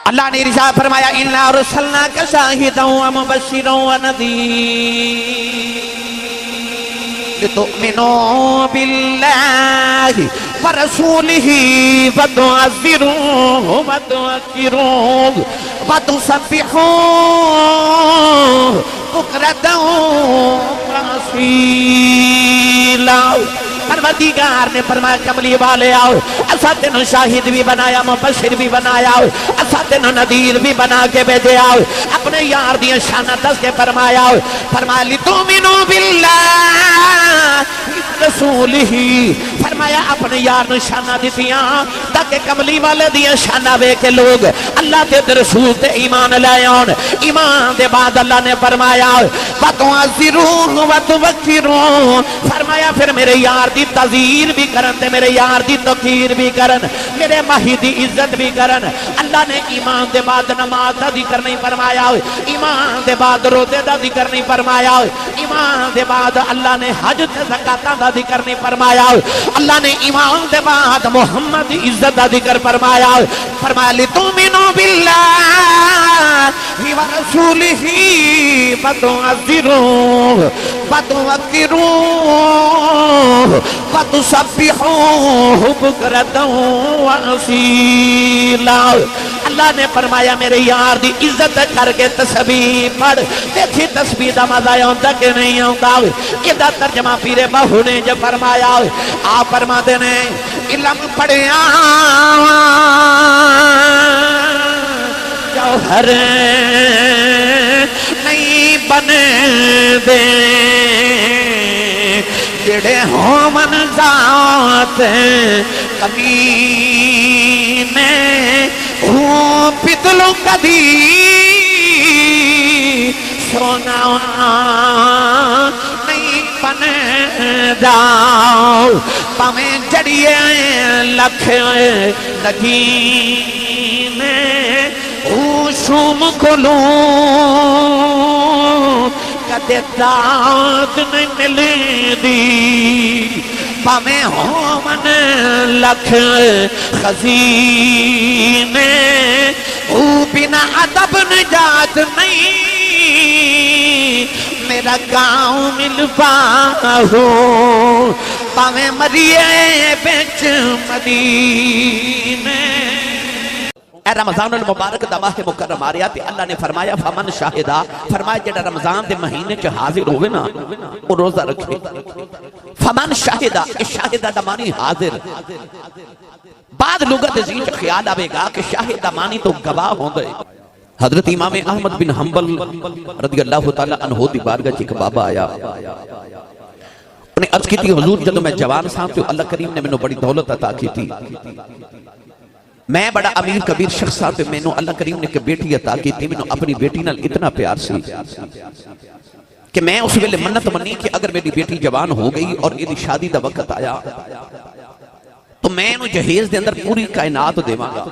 اللہ نے ارشاد فرمایا اِنَّا أَرْسَلْنَاكَ شَاهِدًا وَمُبَشِّرًا وَنَذِيرًا لِتُؤْمِنُوا بِاللَّهِ وَرَسُولِهِ وَتُعَزِّرُوهُ وَتُوَقِّرُوهُ وَتُسَبِّحُوهُ بُكْرَةً وَأَصِيلًا۔ پروردگار نے فرمایا کملی والے آؤ، اسا تینوں شاہد بھی بنایا، مبشر بھی بنایا، اسا تینوں نذیر بھی بنا کے بھیجے آؤ، اپنے یار دیا شانہ دس کے فرمایا لِتُؤْمِنُوا بِاللَّهِ رسولہ، فرمایا اپنے یار نے شانہ دیتیاں تاکہ کملی والے دیا شانہ بے کے لوگ اللہ دے رسول تے ایمان لائے آن۔ ایمان دے بعد اللہ نے فرمایا وَتُعَزِّرُونَ وَتُوَقِّرُونَ، فرمایا پھر میرے یار دی تعظیر بھی کرن تے میرے یار دی توقیر بھی کرن، میرے ماہی دی عزت بھی کرن۔ اللہ نے ایمان دے بعد نماز دا ذکر نہیں فرمایا، ایمان دے بعد روزے دا ذکر نہیں فرمایا، ایمان دے بعد اللہ نے حج تے زکات دا ذکر نہیں فرمایا، اللہ نے ایمان دے بعد محمد دی عزت دا ذکر فرمایا۔ فرمایا لِتُؤْمِنُوا بِاللَّهِ وَرَسُولِهِ وَتُعَزِّرُوهُ وَتُوَقِّرُوهُ وَتُسَبِّحُوهُ بُكْرَةً وَأَصِيلًا۔ اللہ نے فرمایا میرے یار دی عزت کر کے تسبیح پڑھ، دیکھی تسبیح دا مزہ آتا کہ نہیں آتا۔ یہ ترجمہ پیر بہو نے جو فرمایا، آپ فرما دینے علم پڑھیا جوہر نہیں بنے دے، جڑے ہوں من ذات کمینے ہوں پتلوں کدی سونا نہیں بنے جاؤ، پامیں جڑیے لکھ نگینے شوم کھلوں کدے داد نہیں ملے دی، پامیں ہوں من لکھ خزینے بنا ادب نجات نہیں، میرا گاؤں مل پاہو پامیں مریے بیچ مدینے۔ اے رمضان المبارک دا ماہ مکرم آ رہا تے اللہ نے فرمایا فمن شاہدہ، فرمایا جڑا رمضان دے مہینے چ حاضر ہوئے نا وہ روزہ رکھے۔ فمن شاہدہ، اس شاہدہ دا معنی حاضر۔ بعد لغت ذہن چ خیال آوے گا کہ شاہدہ معنی تو گواہ ہوندے۔ حضرت امام احمد بن حنبل رضی اللہ تعالیٰ عنہ دی بارگاہ چ ایک بابا آیا، انہیں عرض کی تھی حضور جدو میں جوان سا تو اللہ کریم نے میں نے بڑی دولت عطا کی تھی، میں بڑا امیر کبیر شخص تھا، میں نے اللہ کریم نے کہ بیٹی عطا کی تھی، میں نے اپنی بیٹی نال اتنا پیار سی کہ میں اس ویلے منت منی کہ اگر میری بیٹی جوان ہو گئی اور یہ شادی دا وقت آیا تو میں انہوں جہیز دے اندر پوری کائنات دے مانگا،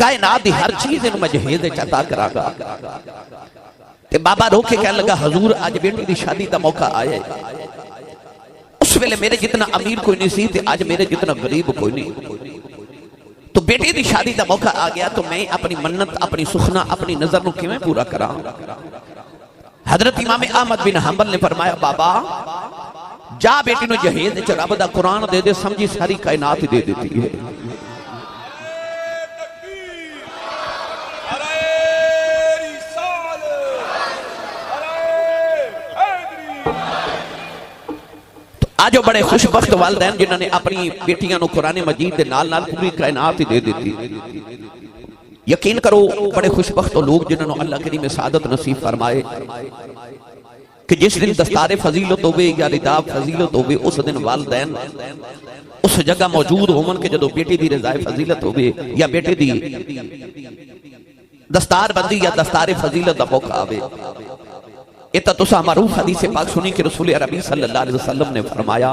کائنات دی ہر چیز انہوں میں جہیز دے چاہتا کرا گا۔ تے بابا روکے کہنے لگا حضور آج بیٹی دی شادی دا موقع آئے، اس ویلے میرے جتنا امیر کوئی نہیں سی تے آج میرے جتنا غریب کوئی نہیں، تو بیٹی دی شادی دا موقع آ گیا تو میں اپنی منت اپنی سخنہ اپنی نظر نو کیویں پورا کراں۔ حضرت امام احمد بن حنبل نے فرمایا بابا جا بیٹی نو جہیز چ رب دا قرآن دے دے، سمجھی ساری کائنات دے دیتی ہے۔ آجو بڑے خوش بخت والدین جنہوں نے اپنی بیٹیاں نو قرآن مجید دے نال نال پوری کائنات دے دیتی۔ یقین کرو بڑے خوش بخت لوگ جنہوں نے اللہ کریم سعادت نصیب فرمائے کہ جس دن دستار فضیلت ہوئے یا رداب فضیلت ہوئے اس دن والدین اس جگہ موجود ہومن کے جدو بیٹی دی رضائے فضیلت ہوئے یا بیٹی دی دستار بندی یا دستار فضیلت دا موقع آوے۔ ایتا تسا معروف حدیث پاک سنی کہ رسول عربی صلی اللہ علیہ وسلم نے فرمایا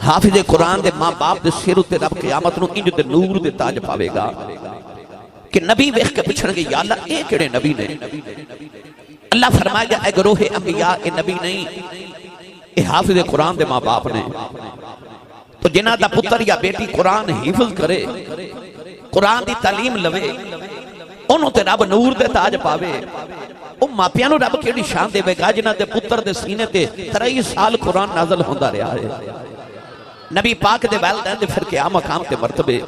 حافظ قرآن دے ماں باپ دے سر تے رب قیامت نو انج دے نور دے تاج پاوے گا کہ نبی ویکھ کے پوچھن گے یا اللہ اے کیڑے نبی نے؟ اللہ فرمائے گا اے گروہ انبیاء اے نبی نہیں، اے حافظ قرآن دے ماں باپ نے۔ تو جنہ دا پتر یا بیٹی قرآن حفظ کرے، قرآن دی تعلیم لوے انہوں تے رب نور دے تاج پاوے او ماپیاں نو رب کیڑی شان دے گا جنہ دے پتر دے سینے تے 23 سال قرآن نازل ہوندا رہا ہے نبی پاک دے والدین دے پھر قیام مقام تے مرتبے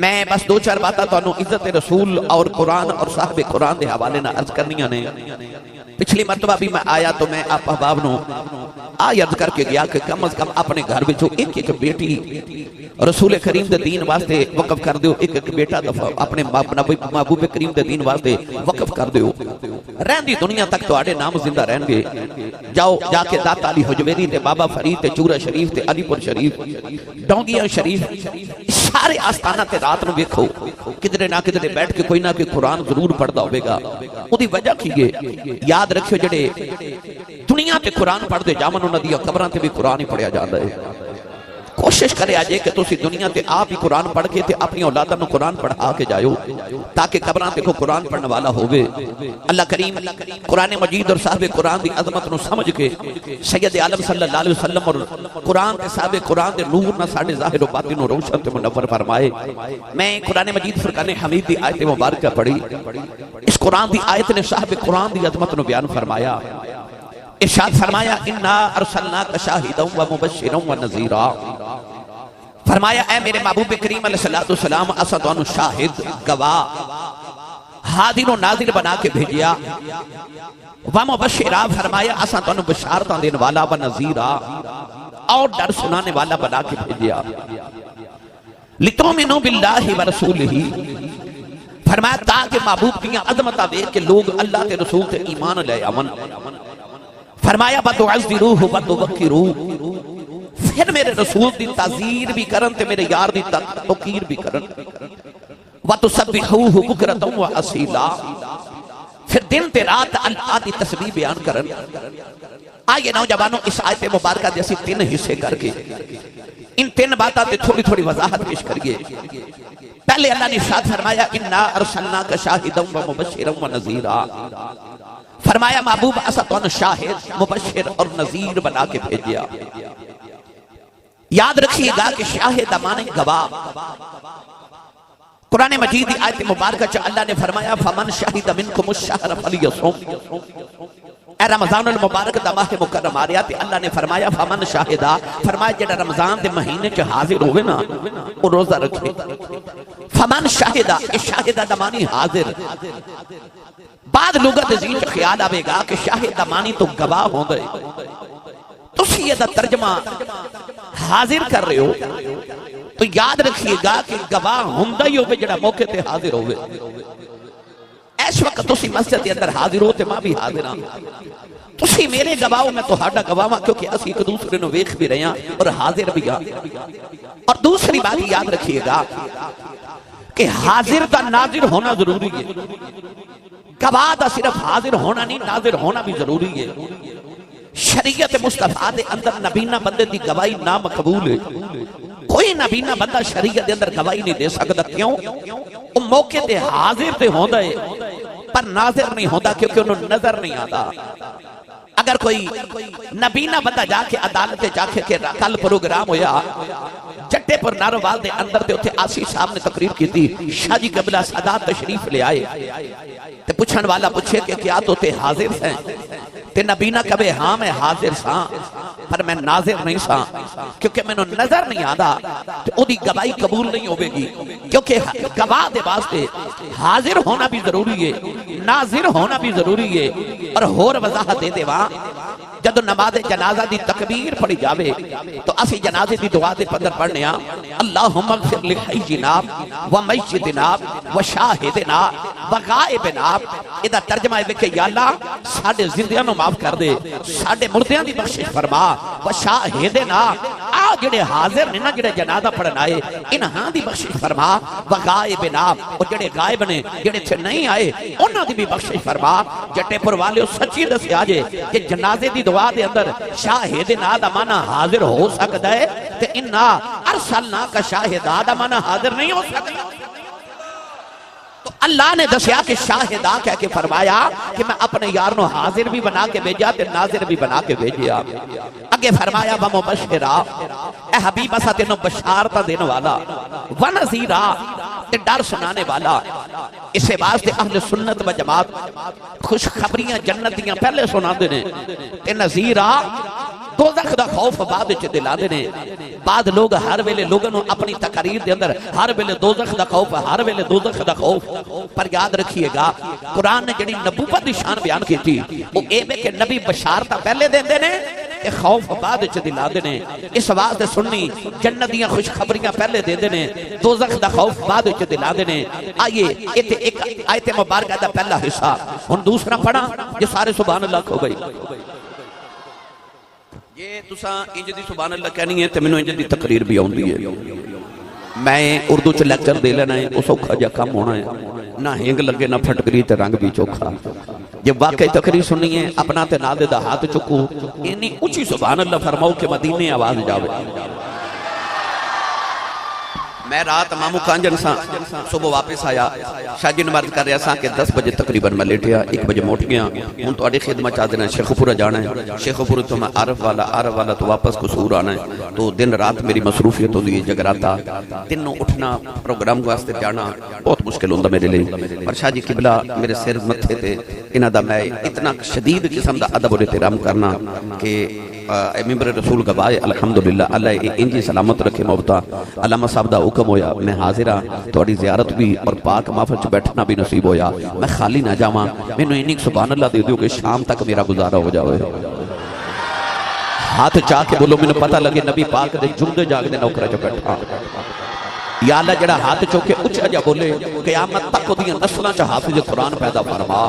میں بس دو چار باتاں تانوں عزت رسول اور قرآن اور صاحب قرآن دے حوالے نہ عرض کرنیاں نے پچھلی مرتبہ بھی میں آیا تو میں آپ احباب نو آیت کر کے گیا کہ کم از کم اپنے گھر وچوں ایک ایک بیٹی رسول کریم دے دین واسطے وقف کر دیو ایک ایک بیٹا دفعہ اپنے محبوب کریم دے دین واسطے وقف کر دیو رہندی دنیا تک تو آڑے نام زندہ رہن گے جاؤ جا کے داتا علی حجویری تے بابا فرید تے چورہ شریف تے علی پور شریف ڈونگیاں شریف سارے آستانہ تے رات نو دیکھو کدھرے نہ کدھرے بیٹھ کے کوئی نہ کوئی قرآن ضرور پڑھدا ہوئے گا او دی وجہ کی گے یاد رکھو جڑے دنیا تے قرآن پڑھ دے جامن انہاں دی قبراں تے بھی قرآن ہی پڑھیا جاندا ہے کوشش کرے آجے کہ تسی دنیا تے آپ ہی قرآن پڑھ کے تے اپنی اولاداں نو قرآن پڑھا کے جائیو تاکہ قبراں تے کو قرآن پڑھنے والا ہوئے اللہ کریم قرآن مجید اور صاحب قرآن دی عظمت نو سمجھ کے سید عالم صلی اللہ علیہ وسلم اور قرآن تے صاحب قرآن دے نور نہ ساڑھے ظاہر و باطن و روشن تے منور فرمائے میں قرآن مجید فرقان حمید دی آیت مبارکہ پڑھی اس قرآن دی آیت نے صاحب قرآن دی عظمت نو بیان فرمایا ارشاد فرمایا انا ارسلناک شاہدا و مبشرا و نذیرا فرمایا اے میرے محبوب کریم علیہ السلام اسا تانوں شاہد گواہ حاضر و ناظر بنا کے بھیجیا و مبشرا فرمایا اسا تانوں بشارتاں دین والا و نذیرا اور ڈر سنانے والا بنا کے بھیجیا لتؤمنوا باللہ و رسولہ فرمایا تاکہ محبوب کی عظمتاں دیکھ کے لوگ اللہ کے رسول تے ایمان لے آون فرمایا بتعذروہ وتوقروہ پھر میرے رسول دی تعظیر بھی کرن تے میرے یار دی توقیر بھی کرن وتسبحوہ بکرۃ و اصیلا پھر دن تے رات اللہ دی تسبیح بیان کرن آئیے نوجوانوں اس آیت مبارکہ جیسی 3 حصے کر کے ان 3 باتاں تے تھوڑی تھوڑی وضاحت پیش کریے پہلے اللہ نے ارشاد فرمایا انا ارسلناک شاہدا و مبشرا و نذیرا فرمایا محبوب اسا تانوں شاہد مبشر اور نذیر بنا کے بھیجیا یاد رکھیے گا کہ شاہد مانے گواہ قرآن مجید کی آیت مبارکہ چا اللہ نے فرمایا فمن شاہد منکم الشہر فلیصم اے رمضان المبارک دا ماہ مکرم آ رہا تے اللہ نے فرمایا فمن شاہدہ فرمایا جڑا رمضان دے مہینے چ حاضر ہوئے نا وہ روزہ رکھے فمن شاہدہ شاہدہ دا معنی حاضر بعد لغت ذہن چ خیال آوے گا کہ شاہد دا معنی تو گواہ ہوندے تسی یہ دا ترجمہ حاضر کر رہے ہو تو یاد رکھیے گا کہ گواہ ہوندہ ہی ہوئے جڑا موقع تے حاضر ہوئے اس وقت تسی مسجد کے اندر حاضر ہوتے ماں بھی حاضر ہاں تسی میرے گواہوں میں تو ہاڈا گواہ کیونکہ اسی ایک دوسرے نو ویکھ بھی رہے ہیں اور حاضر بھی ہاں اور دوسری بات یاد رکھیے گا کہ حاضر دا ناظر ہونا ضروری ہے گواہ دا صرف حاضر ہونا نہیں ناظر ہونا بھی ضروری ہے شریعت مصطفیٰ دے اندر نبینہ بندے دی گواہی نامقبول ہے کوئی نبینہ بندہ شریعت دے اندر گواہی نہیں دے سکتا کیوں وہ موقع تے حاضر تے ہوندہ ہے پر ناظر نہیں ہوندہ کیونکہ انہوں نظر نہیں آتا اگر کوئی نبینہ بندہ جا کے عدالت جا کے کل پروگرام ہویا جٹے پر ناروال دے اندر دے اتھے آسی صاحب نے تقریر کی تھی شاہ جی قبلہ سادات تشریف لے آئے تے پوچھن والا پوچھے کہ کیا تو تے حاضر ہیں تے نبینہ کبھے ہاں میں حاضر ساں پر میں ناظر نہیں ساں کیونکہ میں نے نظر نہیں آدھا تو او دی گواہی قبول نہیں ہوئے گی کیونکہ گواہ دے واسطے حاضر ہونا بھی ضروری ہے ناظر ہونا بھی ضروری ہے اور ہور وضاحت دے دے وہاں جدو نماز جنازہ دی تکبیر پڑھی جاوے تو اسی جنازے دی دعا دے پندر پڑھنے ہاں اللہم اغفر لحینا و میتنا و شاہدنا و غائبنا ادھا ترجمہ ہے کہ یا اللہ ساڑھے زندیاں نو معاف کر دے ساڑھے مردیاں دی بخشش فرما و شاہدنا آ جڑے حاضر نے نا جڑے جنازہ پڑھنا آئے انہاں دی بخشش فرما و غائبنا اور جڑے غائب نے جڑے تھے نہیں آئے انہاں دی بھی بخشش فرما جٹے پر والے سچی دسی آجے کہ جنازے دی دعا دے اندر شاہد نادا مانا حاضر ہو سکتا ہے تے انا ارسلنا کا شاہد آدھا مانا حاضر نہیں ہو سکتا تو اللہ نے دسیا کہ شاہدہ کہہ کے فرمایا کہ میں اپنے یار نو حاضر بھی بنا کے بھیجا تے ناظر بھی بنا کے بھیجیا اگے فرمایا ومبشرا اے حبیب اسا تینوں بشارتا دینے والا ونذیرا تے ڈر سنانے والا. اسے واسطے اہل سنت و جماعت خوشخبریاں جنت دیاں پہلے سنا دینے تے نظیر آ دوزخ دا خوف بعد وچ دلا دینے. بعد لوگ ہر ویلے لوگوں نے اپنی تقریر دے اندر ہر ویلے دوزخ دا خوف ہر ویلے دوزخ دا خوف. پر یاد رکھیے گا قرآن نے جڑی نبوت دی شان بیان کی تھی وہ اے میں کہ نبی بشارتاں پہلے دیندے نے تے خوف بعد وچ دلا دینے. اس واسطے سنی جنت دیاں خوشخبریاں پہلے دیندے نے دوزخ دا خوف بعد وچ دلا دینے. آئیے ایتھے ایک آیت مبارکہ دا پہلا حصہ ہن دوسرا پڑھا جو سارے سبحان اللہ ہو گئی. یہ تساں انج دی سبحان اللہ کہنی ہے تے مینوں انج دی تقریر بھی آوندی ہے. میں اردو چ لیکچر دے لینا ہے اس اوکھا جا کم ہونا ہے نہ ہینگ لگے نہ پھٹکری تے رنگ بھی چوکھا. جب واقعی تقریر سننی ہے اپنا تے نال دا ہاتھ چکو انی اونچی سبحان اللہ فرماؤ کہ مدینے آواز جاوے. میں رات مامو کانجن سا صبح واپس آیا شاہ جی نماز کر رہا سا کہ 10 بجے تقریباً میں لیٹیا 1 بجے موٹ گیا. ہوں تو آڑی خدمت چاہ دینا شیخ پورا جانا ہے. شیخ پورا تو میں عرف والا تو واپس قصور آنا ہے. تو دن رات میری مصروفیت ہوتی ہے جگراتا دنوں اٹھنا پروگرام کو واسطے جانا بہت مشکل ہوتا میرے لیے. اور شاہ جی قبلہ میرے سر متھے تے انہاں دا میں اتنا شدید قسم دا ادب اور احترام کرنا کہ ممبر رسول گواہ الحمدللہ اللہ انجی سلامت رکھے موتا. علامہ صاحب دا حکم ہویا میں حاضر ہاں تھوڑی زیارت بھی اور پاک محفل چ بیٹھنا بھی نصیب ہویا. میں خالی نہ جاواں مینوں اینی سبحان اللہ دے دیو کہ شام تک میرا گزارا ہو جاوے. ہاتھ چاہ کے بولو مینوں پتہ لگے نبی پاک دے جمدے جاگ دے نوکرا چ بیٹھا. یا اللہ جڑا ہاتھ چوکے اچھا جا بولے قیامت تک دیاں نسلاں چ حافظ قرآن پیدا فرما.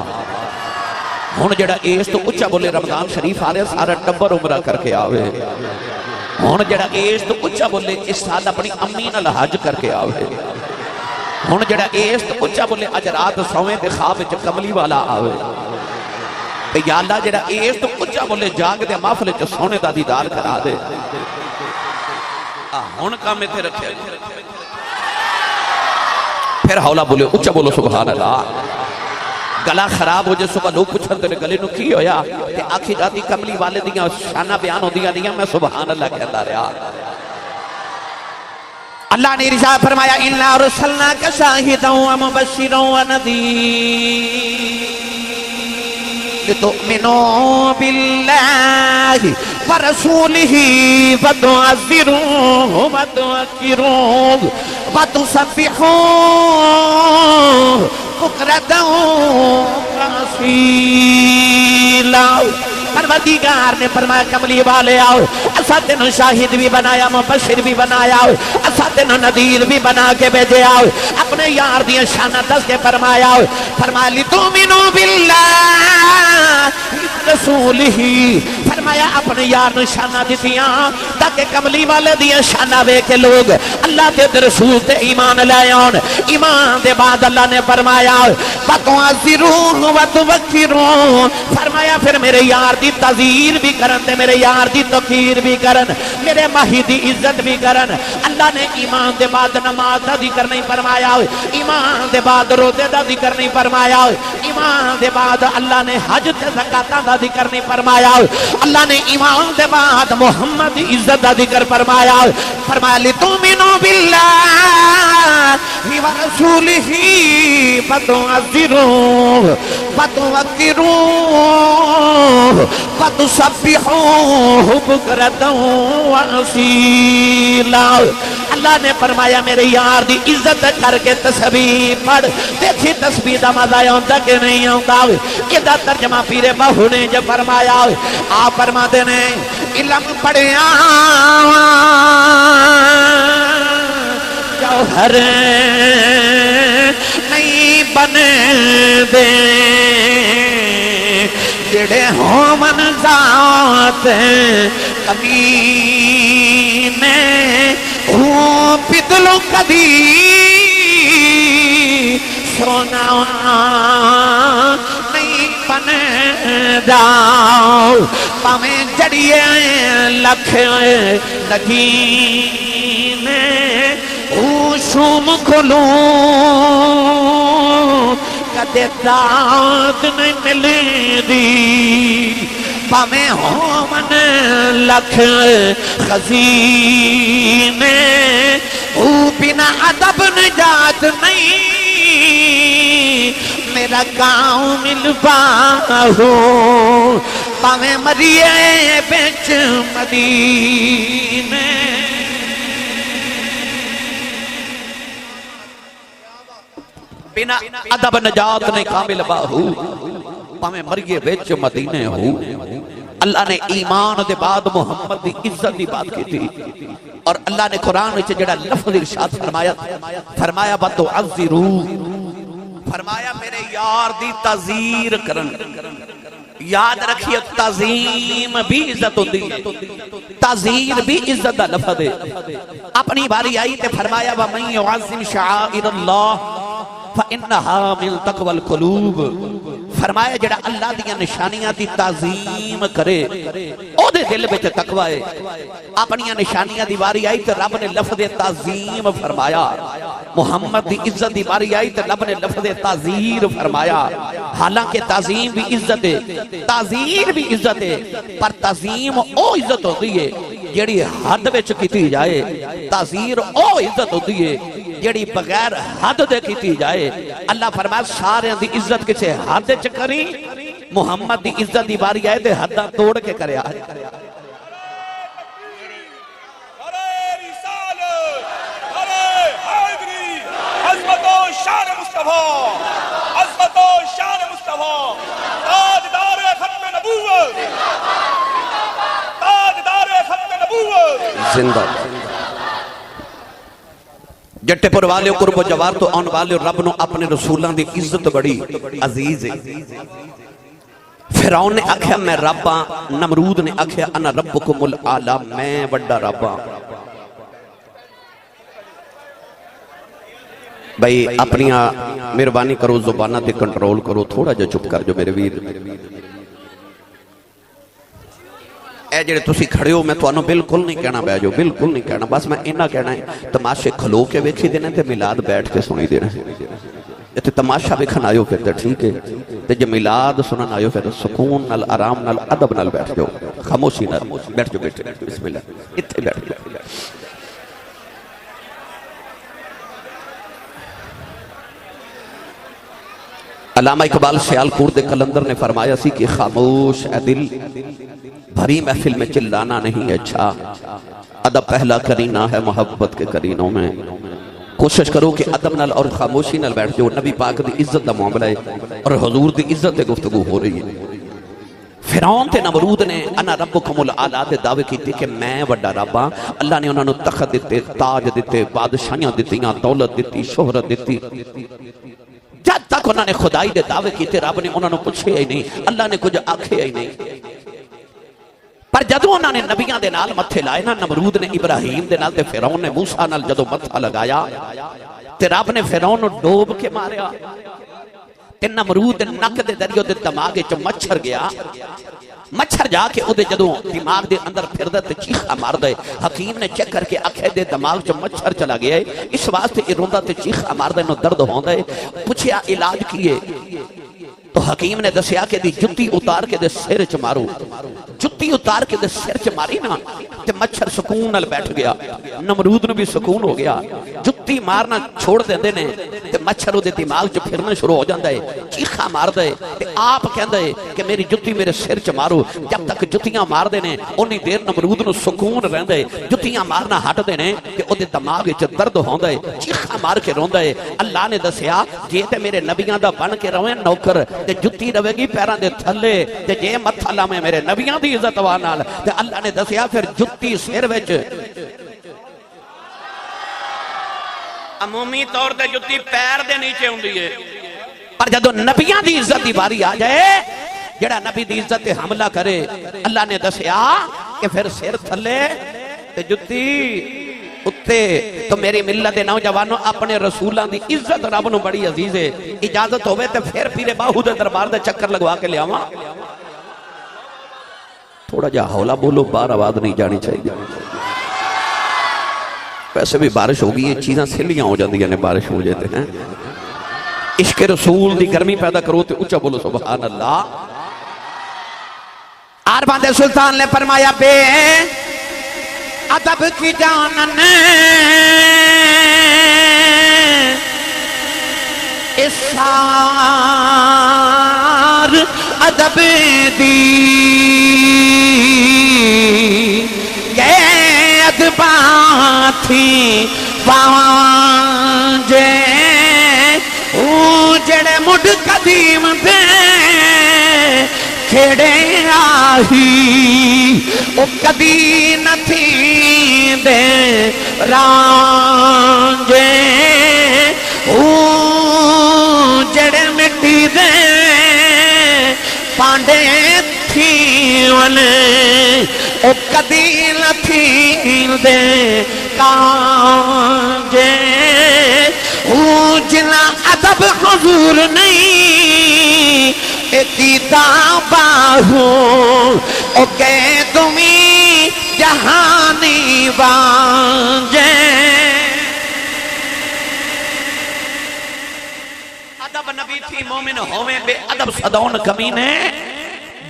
ہن جڑا اس تو اچھا بولے رمضان شریف آ رہا سارا ٹبر عمرہ کر کے آوے. ہن جڑا اس تو اچھا بولے اس سال اپنی امی نال حج کر کے آوے. ہن جڑا اس تو اچھا بولے اج رات سویں تے خواب وچ کملی والا آوے. تے یا اللہ جڑا اس تو اچھا بولے جاگ دے محفل وچ سونے دا دیدار کرا دے. ہن کام ایتھے رکھے پھر ہولا بولے اچھا بولو سبحان اللہ. گلا خراب ہو جائے صبح لوگ پوچھن تیرے گلے نو کی ہویا کہ آکھی جاتی کملی والے دیاں شانہ بیان ہو دیاں میں سبحان اللہ کہتا رہا. اللہ نے ارشاد فرمایا اِنَّا أَرْسَلْنَاكَ شَاهِدًا وَمُبَشِّرًا وَنَذِيرًا لِتُؤْمِنُوا بِاللَّهِ وَرَسُولِهِ وَتُعَزِّرُوهُ وَتُوَقِّرُوهُ وَتُسَبِّحُوهُ بُكْرَةً وَأَصِيلًا. پروردگار نے فرمایا کملی والے آؤ اسا تینوں شاہد بھی بنایا مبشر بھی بنایا اسا تینوں نذیر بھی بنا کے بھیجے آؤ. اپنے یار دیاں شانہ دس کے فرمایا فرمایا لِتُؤْمِنُوا بِاللَّهِ رسولہ فرمایا اپنے یار نے شانہ دیتیاں تاکہ کملی والے دیاں شانہ بے کے لوگ اللہ تے رسول تے ایمان لے آن. ایمان دے بعد اللہ نے فرمایا وَتُعَزِّرُوهُ وَتُوَقِّرُوهُ فرمایا پھر میرے یار دی تعظیر بھی کرن تے میرے یار دی توقیر بھی کرن میرے ماہی دی عزت بھی کرن. اللہ نے ایمان دے بعد نماز دا ذکر نہیں فرمایا ایمان دے بعد روزے دا ذکر نہیں فرمایا ایمان دے بعد اللہ نے حج تے زکات دا ذکر نہیں فرمایا اللہ نے ایمان دے بعد محمد عزت دا ذکر فرمایا. فرمایا لِتُؤْمِنُوا بِاللَّهِ وَرَسُولِهِ وَتُعَزِّرُوهُ وَتُوَقِّرُوهُ وَتُسَبِّحُوهُ بُكْرَةً وَأَصِيلًا. اللہ نے فرمایا میرے یار دی عزت کر کے تسبیح پڑھ. دیکھی تسبیح دا مزہ آتا کہ نہیں آتا. یہ ترجمہ پیر بہو نے جب فرمایا آپ فرما دینے علم پڑھیا جوہر نہیں بنے دے جڑے ہومن ذات کمینے ہوں پدلو کدی سونا نہیں بنے جاؤ پامیں جڑیے لکھ نگینے شوم کھلوں کدے داد نہیں ملے دی پامیں ہومن لکھ خزینے بنا بنا ادب نجات نہیں میرا گاؤں ملوا ہو پاویں مریے بچ مدینے بنا ادب نجات نہیں کامل باہو پاویں مریے بچ مدینے ہو اللہ نے ایمان دے بعد محمد دی عزت دی بات کی تھی اور اللہ نے قرآن وچ جڑا لفظ ارشاد فرمایا بتعذرو فرمایا میرے یار دی تعزیر کرن یاد رکھیے تعظیم بھی عزت ہوتی ہے تعزیر بھی عزت دا لفظ ہے اپنی باری آئی تے فرمایا وَمَن يُعَظِّمْ شَعَائِرَ اللَّهِ فَإِنَّهَا مِن تَقْوَى الْقُلُوبِ فرمایا جڑا اللہ دیا نشانیاں دی تعظیم کرے او دے دل بچ تقوی ہے اپنی نشانیاں دی باری آئی تے رب نے لفظ تعظیم فرمایا محمد دی عزت دی باری آئی تے رب نے لفظ تعزیر فرمایا حالانکہ تعظیم بھی عزت ہے تعزیر بھی عزت ہے پر تعظیم او عزت ہوتی ہے جڑی حد وچ کیتی جائے تعزیر او عزت ہوتی ہے جڑی بغیر حد دے کیتی جائے اللہ فرمایا سارے دی عزت کسے حد وچ کری محمد دی عزت دی باری آئے تے حداں توڑ کے کرے آئے عظمت و شان مصطفیٰ عظمت و شان مصطفیٰ تاجدار ختم نبوت تاجدار ختم نبوت زندہ جٹے پر والے قرب و جوار تو آن والے رب نو اپنے رسولاں دی عزت بڑی عزیز ہے فرعون نے آکھیا میں رباں نمرود نے آکھیا انا ربکم العالی میں بڑا رباں بھئی اپنی مہربانی کرو زبانہ تے کنٹرول کرو تھوڑا جو چپ کر جو میرے ویر اے جڑے تسی کھڑے ہو میں تو انہوں بالکل نہیں کہنا بے جو بالکل نہیں کہنا بس میں انہا کہنا ہے تماشے کھلو کے ویکھی دینے تے میلاد بیٹھ کے سنی دینے تے تماشا بھی کھن آئیو پھر تے ٹھیک ہے تے جو میلاد سنن آئیو پھر سکون نال آرام نال ادب نال بیٹھ جو خاموشی نال بیٹھ جو بیٹھ بسم اللہ اتھے بیٹھ جو علامہ اقبال سیالکوٹ دے کلندر نے فرمایا سی کہ خاموش اے دل بھری محفل میں چلانا نہیں اچھا ادب پہلا کرینہ ہے محبت کے کرینوں میں کوشش کرو کہ ادب نال اور خاموشی نال بیٹھ جو نبی پاک دی عزت دا معاملہ ہے اور حضور دی عزت دے گفتگو ہو رہی ہے فرعون تے نمرود نے انا ربکم العالی دے دعوے کیتے کہ میں بڑا رب ہاں اللہ نے انہوں نے تخت دیتے تاج دیتے بادشاہیاں دیتیاں دولت دیتی شہرت دیتی جب تک انہوں نے خدائی دے دعوے کیتے رب نے انہوں نے پوچھے ہی نہیں اللہ نے کچھ آکھے ہی نہیں پر جدو انہوں نے نبیان دے نال متھے لائے نا نمرود نے ابراہیم دے نال تے فرعون نے موسیٰ نال جدو متھا لگایا تے رب نے فرعون ڈوب کے ماریا تے نمرود نک دے دریو دے دماغے چو مچھر گیا مچھر جا کے او دے جدو دماغ دے اندر پھردہ تے چیخہ مار دے حکیم نے چیک کر کے آکھے دے دماغ جو مچھر چلا گیا ہے اس واسطے روندہ تے چیخہ مار دے نو درد ہوں دے پوچھیا علاج کیے تو حکیم نے دسیا کہ دی جتی اتار کے دے سر چ مارو جتی اتار کے دے سر چ ماری نا تے مچھر سکون نال بیٹھ گیا نمرود نو بھی سکون ہو گیا جتی مارنا چھوڑ دے نے تے مچھر دے دماغ چ پھرنا شروع ہو جاندا ہے چیخا مار دے تے آپ کہندا ہے کہ میری جتی میرے سر چ مارو جب تک جتیاں مار دے نے اونی دیر نمرود نو سکون رہندا ہے جتیاں مارنا ہٹ دے نے تے او دے دماغ وچ درد ہوندا ہے چیخا مار کے روندا ہے اللہ نے دسیا جے تے میرے نبیاں دا بن کے رہے نوکر تے جتی رہے گی پیران دے تھلے تے جے متھا لاویں میرے نبیاں دی عزت نال تے اللہ نے دسیا پھر جتی سر وچ عمومی طور تے جتی پیر دے نیچے ہوندی ہے پر جدو نبیاں دی عزت دی باری آ جائے جڑا نبی دی عزت تے حملہ کرے اللہ نے دسیا کہ پھر سر تھلے تے جتی اتے تو میری ملت نوجوانوں اپنے رسولاں دی عزت رب نو بڑی عزیز ہے اجازت ہوئے تے پھر پیرے باہو دے دربار دے چکر لگوا کے لے آواں تھوڑا جا حولا بولو بار آواز نہیں جانی چاہیے ویسے بھی بارش ہوگی یہ چیزاں سلیاں ہو جاندی یعنی بارش ہو جاتے ہیں عشق رسول دی گرمی پیدا کرو تے اچھا بولو سبحان اللہ آربان دے سلطان نے فرمایا بے ادب کی جانن اسار ادب دی یہ ادبا تھی پانجے جڑے مڈ قدیم دے کھڑے آہی او کدی نہ تھی دے رانجے جڑے مٹی دے پانڈے تھی ونے او کدی نہ تھی دے کانجے جنا ادب حضور نہیں ایتا باہو او گئے تمہیں جہانی بانجے ادب نبی تھی مومن ہوئے بے ادب صدون کمینے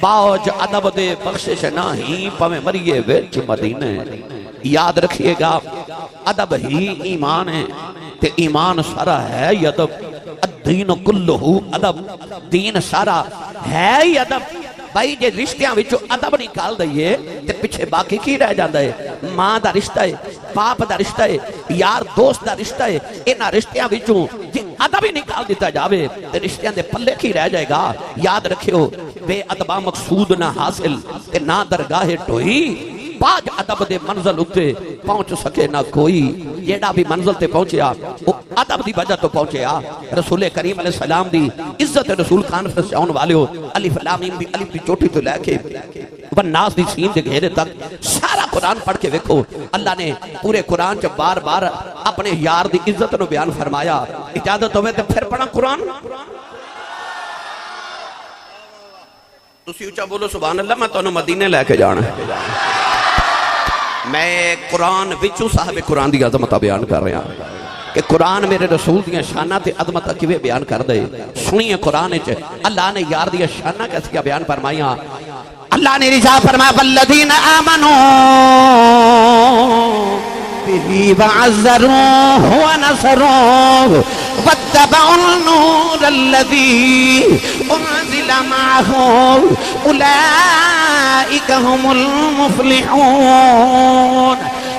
باوج ادب دے بخشش نہیں پمیں مریے ویچ مدینے یاد رکھیے گا ادب ہی ایمان ہے تے ایمان سارا ہے ہی ادب الدین کلہو ادب دین سارا ہے ہی ادب بھائی جے رشتیاں وچو ادب نکال دئیے تے پچھے باقی کی رہ جاندہ ہے ماں دا رشتہ ہے باپ دا رشتہ ہے یار دوست دا رشتہ ہے انہا رشتیاں وچو جے ادب ہی نکال دیتا جاوے تے رشتیاں دے پلے کی رہ جائے گا یاد رکھیو بے ادبا مقصود نہ حاصل تے نہ درگاہ ٹوئی باج ادب دے منزل اتے پہنچ سکے نہ کوئی جیڑا بھی منزل تے پہنچیا وہ ادب دی وجہ تو پہنچیا رسول کریم علیہ السلام دی عزت رسول کانفرنس جاؤن والے ہو الف لام میم دی الف دی چوٹی تو لے کے والناس دی سین دے گھیرے تک سارا قرآن پڑھ کے ویکھو اللہ نے پورے قرآن جب بار بار اپنے یار دی عزت نو بیان فرمایا اجازت ہوئے تے پھر پڑھا قرآن تسی اچھا بولو سبحان اللہ میں تو انہوں مدینے لے کے جانا ہے میں قرآن وچو صاحب قرآن دی عظمتہ بیان کر رہا ہوں کہ قرآن میرے رسول دیا شانہ تے عظمتہ کیوے بیان کر دے سنیے قرآن چے اللہ نے یار دیا شانہ کیسے کیا بیان فرمایا اللہ نے رجا فرمایا والذین آمنوا بِهِ وَعَزَّرُوهُ وَنَصَرُوهُ وَاتَّبَعُوا النُّورَ الَّذِي أُنزِلَ مَعَهُ أُولَئِكَ هُمُ الْمُفْلِحُونَ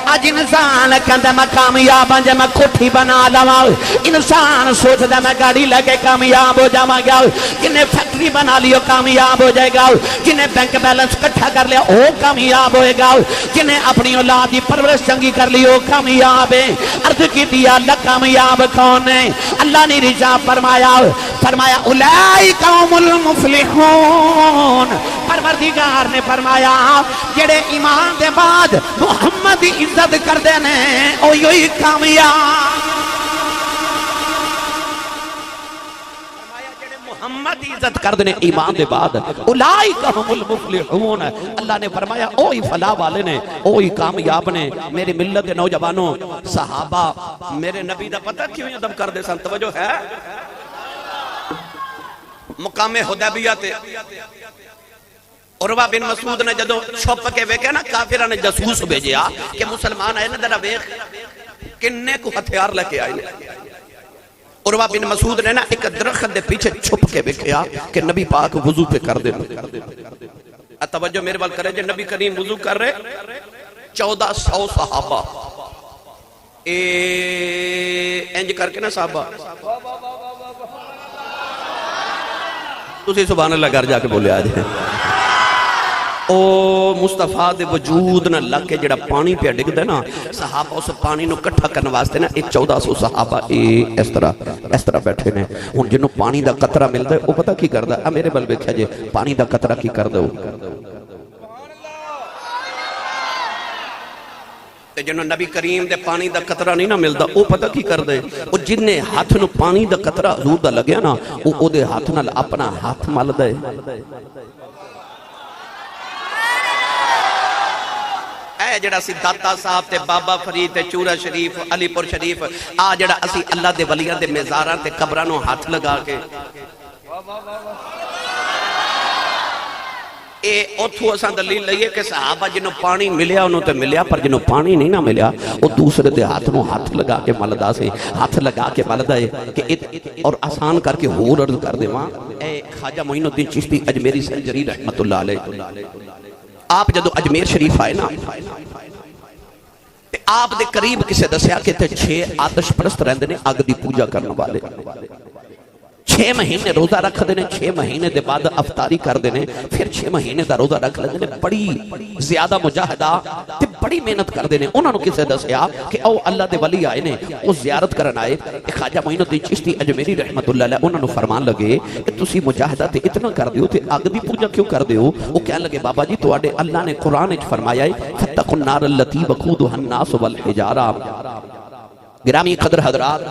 آج انسان کہندہ میں کامیاب ہوں جب میں کھٹی بنا لوا انسان سوچ دے میں گاڑی لگے کامیاب ہو جاواں گا جنہیں فیکٹری بنا لیو کامیاب ہو جائے گا جنہیں بینک بیلنس کٹھا کر لیا وہ کامیاب ہوئے گا جنہیں اپنی اولاد کی پرورش چنگی کر لی وہ کامیاب ہے عرض کی دیا اللہ کامیاب کون ہے اللہ نے رجا فرمایا اولئک هم المفلحون پروردگار نے فرمایا جڑے ایمان دے بعد محمد دی عزت کر دینے او یوی کامیاب فرمایا جڑے محمد دی عزت کر دینے ایمان دے بعد اولئک هم المفلحون اللہ نے فرمایا اوہی فلاح والے نے اوہی کامیاب نے میری ملت دے نوجوانوں صحابہ میرے نبی دا پتہ کیوں ادب کر دے سن توجہ ہے مقام حدیبیہ تے عروہ بن مسعود نے جدو چھپ کے ویکھے نا کافرہ نے جاسوس بھیجیا کہ مسلمان آئے نا ذرا ویکھ کنے کو ہتھیار لے کے آئے عروہ بن مسعود نے نا ایک درخت دے پیچھے چھپ کے ویکھیا کہ نبی پاک وضو پہ کر دے توجہ میرے بال کرے جو نبی کریم وضو کر رہے 1400 صحابہ انج کر کے نا صحابہ تسی سبحان اللہ گھر جا کے بولے آج ہیں او مصطفیٰ دے وجود نہ لگ کے جڑا پانی پہ ڈگ دے نا صحابہ اس پانی نو کٹھا کرنے واسطے نا 1400 صحابہ اس طرح بیٹھے نے ان جنہوں پانی دا قطرہ مل دے وہ پتہ کی کر دا میرے بل بیکھا جے پانی دا قطرہ کی کر دے جنہوں نبی کریم دے پانی دا قطرہ نہیں نہ ملدا او پتہ کی کر دے او جنہیں ہاتھ نو پانی دا قطرہ حضور دا لگیا نا او دے ہاتھ نال اپنا ہاتھ مل دے اے جڑا سی داتا صاحب تے بابا فرید تے چورا شریف علی پور شریف آ جڑا اسی اللہ دے ولیاں دے میزاراں تے قبراں نو ہاتھ لگا کے اے اتھو اساں دلیل لئیے کہ صحابہ جنہوں پانی ملیا انہوں تے ملیا، پر جنہوں پانی نہیں نہ ملیا وہ دوسرے دے ہاتھ نو ہاتھ لگا کے ملدا سے، ہاتھ لگا کے ملدا ہے کہ اور آسان کر کے ہور عرض کر دے وہاں اے خواجہ معین الدین چشتی اجمیری سنجری رحمت اللہ علیہ، آپ جدو اجمیر شریف آئے نا آپ دے قریب کسے دسیا کہ تے 6 آتش پرست رہندے نے اگ دی پوجا کرنے والے، 6 مہینے روزہ رکھ دینے، 6 مہینے دے بعد افطاری کر دینے، پھر 6 مہینے دا روزہ رکھ لینے، بڑی زیادہ مجاہدہ تے بڑی محنت کر دینے۔ انہوں نے کسے دسیا کہ او اللہ دے ولی آئے نے، وہ زیارت کرن آئے، خواجہ معین الدین چشتی اجمیری رحمت اللہ علیہ، انہوں نے فرمان لگے کہ تسی مجاہدہ تے اتنا کر دیو تے اگ دی پوجا کیوں کر دیو؟ وہ کہنے لگے بابا جی تواڈے اللہ نے قرآن وچ فرمایا ہے فَاتَّقُوا النَّارَ الَّتِي وَقُودُهَا النَّاسُ وَالْحِجَارَةُ۔ گرامی قدر حضرات،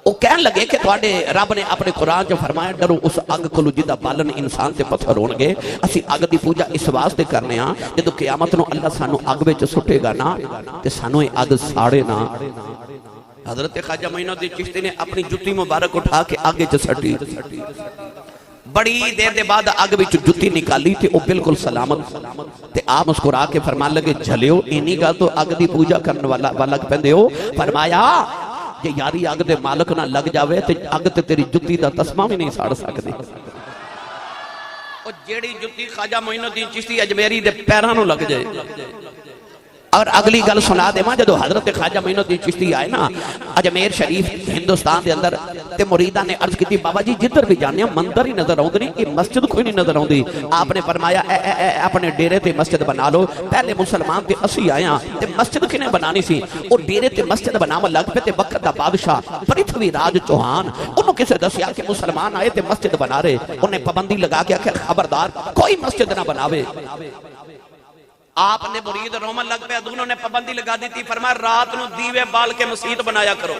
وہ کہنے لگے کہ تواڈے رب نے اپنے قرآن جو فرمایا ڈرو اس اگ کولو جدا بالن انسان تے پتھر ہون گے، اسی اگ دی پوجا اس واسطے کرنے ہاں جدو قیامت نو اللہ سانو اگ وچ سٹے گا نا تے سانو یہ اگ ساڑے نا۔ حضرت خواجہ معین الدین چشتی نے اپنی جتی مبارک اٹھا کے آگے سٹی، بڑی دیر دے بعد اگ وچ جتی نکالی تے او بالکل سلامت تے آپ مسکرا کے فرمان لگے جھلیو اینی گل تو اگ دی پوجا کرنے والا لگ پیندے ہو؟ فرمایا جے یاری اگ دے مالک نہ لگ جاوے تے اگ تے تیری جتی دا تسمہ بھی نہیں ساڑ سکدی۔ او جیڑی جتی خواجہ معین الدین چشتی اجمیری دے پیراں نوں لگ جائے۔ اور اگلی گل سنا دے ماں جدو حضرت خواجہ معین الدین چشتی آئے نا اجمیر شریف ہندوستان دے اندر تے مریدہ نے عرض کی تھی بابا جی جدھر بھی جانے ہیں مندر ہی نظر آؤں نہیں، یہ مسجد کوئی نہیں نظر آؤں دی۔ آپ نے فرمایا اپنے ڈیرے تے مسجد بنا لو، پہلے مسلمان تے اسی آیا تے مسجد کنے بنانی سی، اور ڈیرے تے مسجد بناوا لگ پہ تے وقت دا بادشاہ پرتھوی راج چوہان انہوں کسے دسیا کہ مسلمان آئے تے مسجد بنا رہے، انہیں پابندی لگا کے کہ خبردار کوئی مسجد نہ بناوے۔ آپ نے مرید رومن لگ پہ دونوں نے پابندی لگا دی تھی، فرمایا رات نو دیوے بال کے مسجد بنایا کرو۔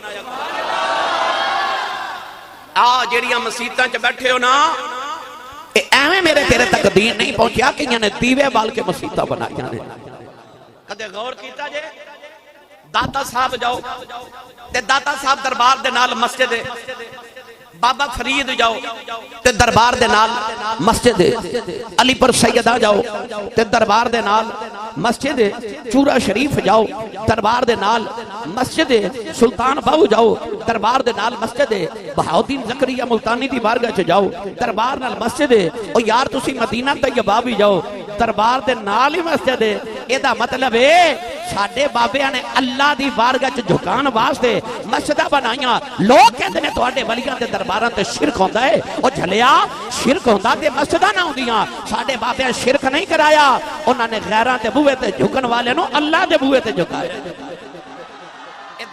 جیڑیاں مسجداں چ بیٹھے ہو نا ایویں میرے تیرے تک دین نہیں پہنچیا کہ نے دیوے بال کے مسجداں بنایا نے۔ کدے غور کیتا جے داتا صاحب جاؤ تے داتا صاحب دربار دے نال مسجد ہے، بابا فرید جاؤ تے دربار دے نال مسجد ہے، علی پر سیدہ جاؤ تے دربار دے نال مسجد ہے، چورا شریف جاؤ دربار دے نال مسجد ہے، سلطان باہو جاؤ دربار دے نال مسجد ہے، بہاؤدین زکریا ملتانی دی بارگاہ چ جاؤ دربار نال مسجد ہے، او یار تسی مدینہ طیبہ بھی جاؤ دربار دے نال ہی مسجد ہے۔ اے دا مطلب ہے ساڈے بابیاں نے اللہ دی بارگاہ چ جھکان واسطے مسجداں بنائیاں۔ لوگ کہندے نے تواڈے ولیاں دے درباراں تے شرک ہوندا ہے، او جھلیا شرک ہوندا تے مسجداں نہ ہوندیاں۔ ساڈے بابیاں شرک نہیں کرایا، انہاں نے غیراں دے بوئے تے جھکن والے نو اللہ دے بوئے تے جھکایا۔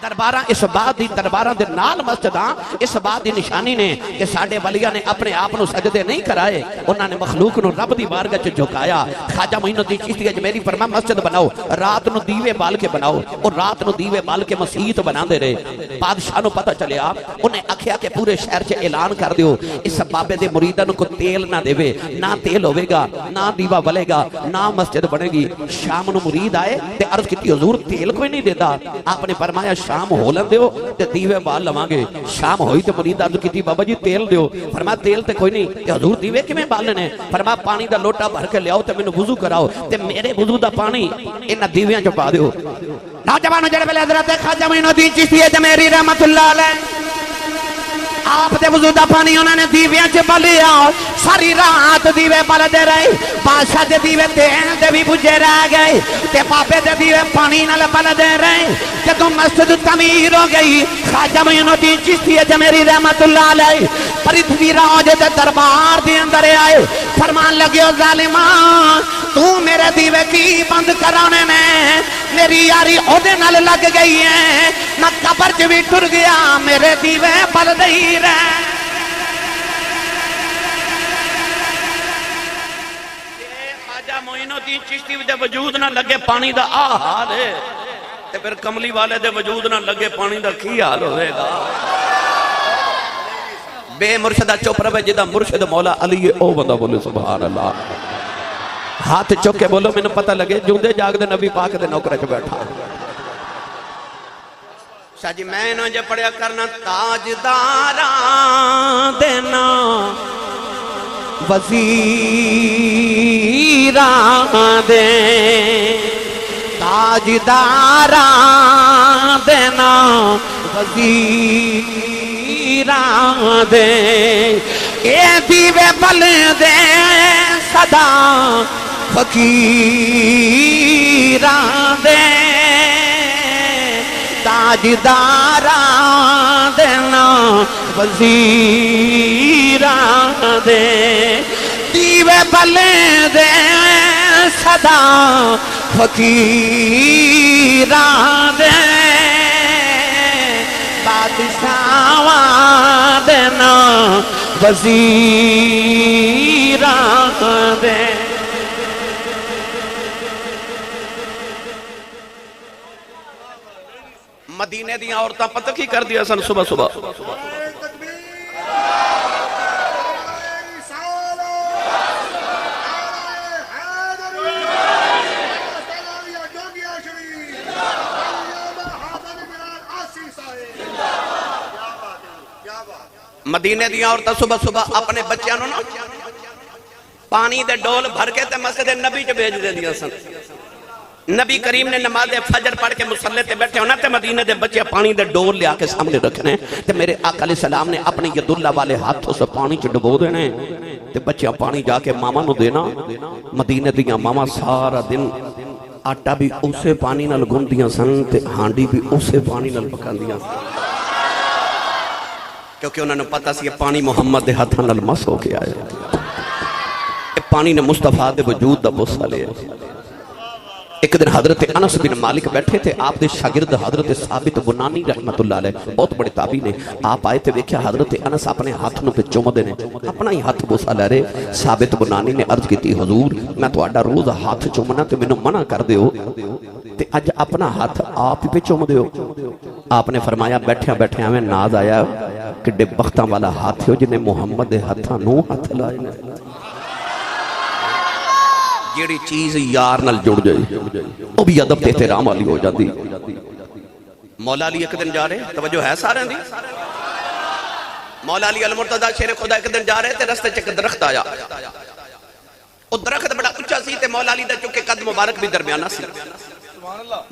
درباراں اس بات دی درباراں دے نال مسجداں اس بات دی نشانی نے کہ ساڈے ولیاں نے اپنے آپ نو سجدے نہیں کرائے، انہاں نے مخلوق نو رب دی بارگاہ چ جھکایا۔ خواجہ معین الدین چشتی اجمیری فرمایا مسجد بناؤ، رات نو دیوے بال کے بناؤ، اور رات نو دیوے بال کے مسجد بناندے رہے۔ بادشاہ نو پتہ چلیا، انہیں آکھیا کہ پورے شہر چ اعلان کر دیو اس بابے دے مریداں کو تیل نہ دیوے، نہ تیل ہوے گا، نہ دیوا بلے گا، نہ مسجد بنے گی۔ شام نو مرید آئے تے عرض کیتی حضور تیل کوئی نہیں دیتا۔ آپ نے فرمایا شام ہو لن دیو تے دیوے بال لواں گے۔ شام ہوئی تے مرید عرض کیتی بابا جی تیل دیو۔ فرمایا تیل تے کوئی نہیں تے حضور دیوے کیویں بالنے؟ فرمایا پانی دا لوٹا بھر کے لیاؤ تے مینوں وضو کراؤ تے میرے وضو دا پانی انہاں دیویاں چ پا دیو۔ نوجوانوں جڑے ویلے حضرت خواجہ معین الدین چشتی اجمیری رحمت اللہ علیہ آپ دے وضو دا پانی انہوں نے دیویاں چ بلیا، ساری رات دیوے بل دے رہے، بادشاہ دے دیوے تیل دے بھی بجھے رہ گئے تے بابے دے دیوے پانی نال بل دے رہے۔ جدوں مسجد تعمیر ہو گئی خواجہ معین الدین چشتی اجمیری رحمت اللہ علیہ پرتھوی راج دے دربار دے اندر آئے، فرمان لگے او ظالماں تو میرے دیوے کی بند کرانے میں میری یاری عہدے نال لگ گئی ہے، میں قبر چ بھی ٹر گیا میرے دیوے بل دئی رہے۔ خواجہ معین الدین چشتی دے وجود نہ لگے پانی دا آ حال ہے تے پھر کملی والے دے وجود نہ لگے پانی دا کی حال ہوئے گا؟ بے مرشدہ چپ رہے جدہ مرشد مولا علی او بندہ بولے سبحان اللہ۔ ہاتھ چوکے بولو میں نے پتہ لگے جوندے جاگ دے نبی پاک دے نوکرہ چ بیٹھا۔ شاہ جی میں نو جے پڑھیا کرنا تاجداراں دینا وزیر دے تاجداراں دے نا وزیراں دے اے دیوے بل دے صدا فقیراں دے تاجداراں دے نا وزیراں دے دیوے بل دے صدا فقیراں دے بادشاہاں دے نا وزیراں دے مدینے دیاں عورتاں پتہ کی کر دیا سن صبح صبح مدینے دیاں عورتاں صبح صبح اپنے بچیاں نا پانی دے ڈول بھر کے تے مسجد نبی چ بھیج دے دیا سن نبی کریم نے نماز فجر پڑھ کے مصلی تے بیٹھے ہونا تے مدینے دے بچے پانی دے ڈول لیا کے سامنے رکھنے تے میرے آقا علیہ السلام نے اپنی ید اللہ والے ہاتھوں سے پانی چ ڈبو دینے تے بچے پانی جا کے ماما نو دینا مدینے دیاں ماما سارا دن آٹا بھی اسے پانی نال گندیاں سن تے ہانڈی بھی اسے پانی نال پکاندیاں سن کیونکہ انہوں نے پتا سی یہ پانی محمد دے ہاتھاں نال مس ہو کے آئے یہ پانی نے مصطفیٰ دے وجود دا بوسہ لے ایک دن حضرت انس بن مالک بیٹھے تھے آپ دے شاگرد حضرت ثابت بنانی رحمت اللہ علیہ بہت بڑے تابعی نے آپ آئے تھے دیکھیا حضرت انس اپنے ہاتھ نو پہ چوم دینے اپنا ہی ہاتھ بوسہ لے رہے ثابت بنانی نے عرض کی تھی حضور میں تو آڈا روز ہاتھ چومنا تو میں منع کر دیو تے اج اپنا ہاتھ آپ پہ چوم دیو آپ نے فرمایا بیٹھے بیٹھے ہمیں ناز آیا کہ ڈے بختاں والا ہاتھ ہو جنہیں محمد ہاتھاں نو ہاتھ لائے جیڑی چیز یار نال جڑ جائے وہ بھی ادب تے احترام والی ہو جاتی مولا علی ایک دن جا رہے توجہ ہے سارے دی مولا علی المرتضی شیر خدا ایک دن جا رہے تے رستے چک درخت آیا وہ درخت بڑا اچھا سی تے مولا علی دا چکے قد مبارک بھی درمیانہ سی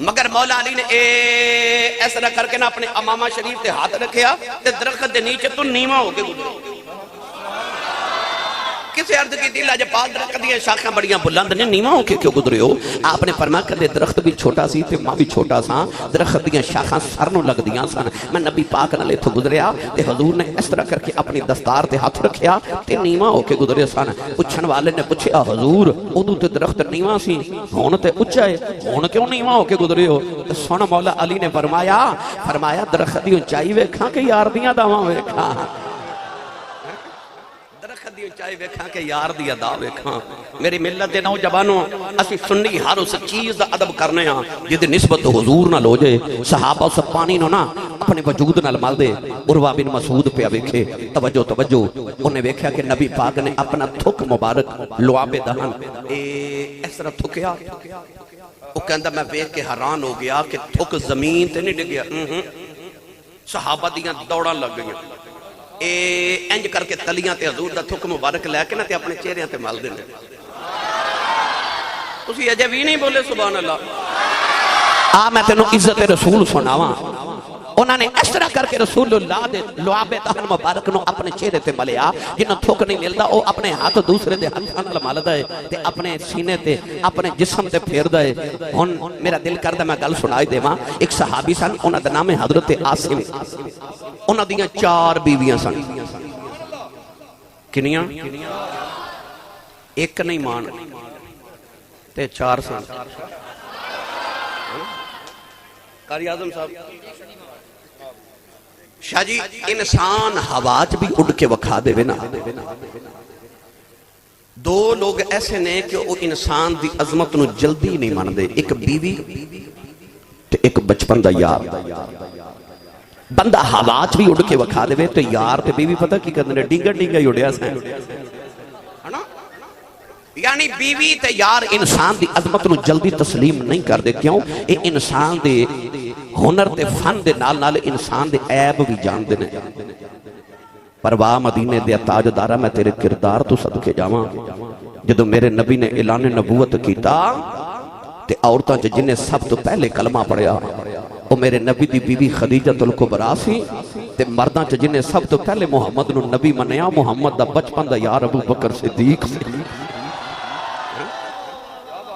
مگر مولا علی نے ایس طرح کر کے نا اپنے امامہ شریف تے ہاتھ رکھیا تے درخت دے نیچے تو نیمہ ہو کے گزرے کسی عرض کی دل آج پاک درخت دیا شاخیں بڑیاں بلند نے نیمہ ہو کے کیوں گزرے ہو آپ نے فرمایا کہ درخت بھی چھوٹا سی تے ماں بھی چھوٹا سا درخت دیا شاخیں سرنوں لگ دیا سن میں نبی پاک نہ لے تو گزریا تے حضور نے اس طرح کر کے اپنی دستار تے ہاتھ رکھیا تے نیمہ ہو کے گزرے سن پوچھن والے نے پوچھیا حضور ادو تے درخت نیمہ سی ہون تے اچھا ہے ہون کیوں نیمہ ہو کے گزرے ہو سن مولا علی نے فرمایا درخت دی اونچائی ویکھاں کہ یار دیاں داواں ویکھاں دی اونچائی ویکھاں کہ یار دی ادا ویکھاں میری ملت دے نوجوانوں اسی سنی ہر اس چیز دا ادب کرنے ہاں جدی نسبت حضور نہ لو جائے صحابہ اس پانی نو نا اپنے وجود نال مل دے عروہ بن مسعود پہ ویکھے توجہ انہیں ویکھیا کہ نبی پاک نے اپنا تھک مبارک لعاب دہن اس طرح تھکیا وہ کہندا میں ویکھ کے حیران ہو گیا کہ تھک زمین تے نہیں ڈگیا صحابہ دیاں دوڑاں لگ گئیاں انج کر کے تلیاں تے حضور دا تھک مبارک لے کے نا تے اپنے چہریاں تے مل دینے تسی اجے بھی نہیں بولے سبحان اللہ میں تینوں عزت رسول سناواں انہوں نے اس طرح کر کے رسول اللہ دے لعاب دہن مبارک نو اپنے چہرے تے ملیا جنہوں تھوک نہیں ملدا وہ اپنے ہاتھ دوسرے دے ہاتھاں نال ملدا ہے تے اپنے سینے تے اپنے جسم تے پھیردا ہے ہن میرا دل کردا میں گل سنائی دیواں ایک صحابی سن انہاں دا نام ہے حضرت عاصم انہاں دیاں 4 بیویاں سن کنیاں ایک نہیں مان تے 4 سن قاری اعظم صاحب شاہ جی انسان ہواج بھی اڑ کے وکھا دے نا 2 لوگ ایسے نے کہ وہ انسان دی عظمت نو جلدی نہیں مان دے ایک بیوی تے ایک بچپن دا یار بندہ ہواج بھی اڑ کے وکھا دے تو یار تے بیوی پتہ کی کرنے ڈینگا ہی اڑیا سائیں یعنی بیوی تے یار انسان دی عظمت نو جلدی تسلیم نہیں کر دے کیوں اے انسان دے ہنر تے فن دے نال نال انسان دے عیب بھی جان دے نے پرواہ مدینے دے تاجدارا میں تیرے کردار تو صدقے جاواں جدو میرے نبی نے اعلان نبوت کیتا تے عورتاں چ جنہیں سب تو پہلے کلمہ پڑھیا وہ میرے نبی دی بیوی خدیجۃ الکبریٰ سی تے مرداں چ جنہیں سب تو پہلے محمد نو نبی منیا محمد دا بچپن دا یار ابو بکر صدیق سی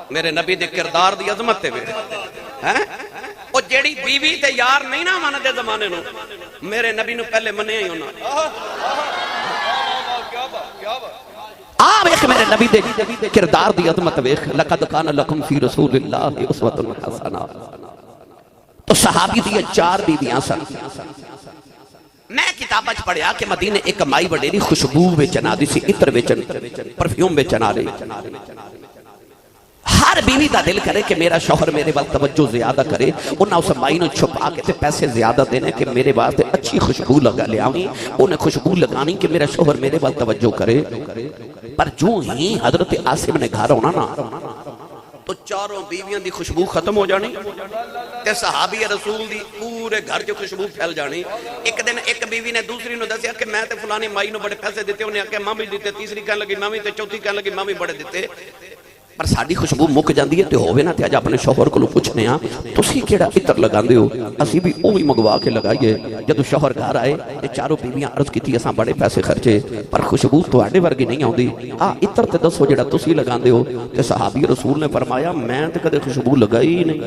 میرے نبی دے کردار دی عظمت تے وے ہیں او جیڑی بیوی تے یار نہیں نہ من دے زمانے نو میرے نبی نو پہلے منیا ہی انہاں ویکھ میرے نبی دے کردار دی عظمت ویکھ لقد کان لکم فی رسول اللہ اسوۃ حسنہ تو صحابی دی چار بیویاں سن میں کتاباں چ پڑھیا کہ مدینے ایک مائی وڈیری خوشبو ویچن آدی سی عطر ویچن پرفیوم ویچن آ رہی ہر بیوی دا دل کرے کہ میرا شوہر میرے وال توجہ زیادہ کرے انہاں اس مائی نو چھپا کے تے پیسے زیادہ دینے کہ میرے واسطے اچھی خوشبو لگا لے آویں انہیں خوشبو لگانی کہ میرا شوہر میرے وال توجہ کرے پر جو ہی حضرت عاصم نے گھر ہونا نا تو چاروں بیویاں دی خوشبو ختم ہو جانی تے صحابی رسول دی پورے گھر جو خوشبو پھیل جانی ایک دن ایک بیوی نے دوسری نو دسیا کہ میں تے فلانی مائی نو بڑے پیسے دیتے انہیں آکے ماں بھی دیتے تیسری کہنے لگی ماں بھی تے چوتھی کہنے لگی ماں بھی بڑے دیتے پر ساڑی خوشبو مک جاندی ہے تے ہووے نا تے آج اپنے شوہر کو لو پوچھنے ہاں تسی کیڑا عطر لگاندے ہو اسی بھی اوہی مگوا کے لگائیے جدو شوہر گھر آئے تے چاروں بیویاں عرض کیتی اساں بڑے پیسے خرچے پر خوشبو تواڈے ورگی نہیں ہوندی عطر تے دسو جڑا تسی لگاندے ہو تے صحابی رسول نے فرمایا میں تے کدے خوشبو لگائی نہیں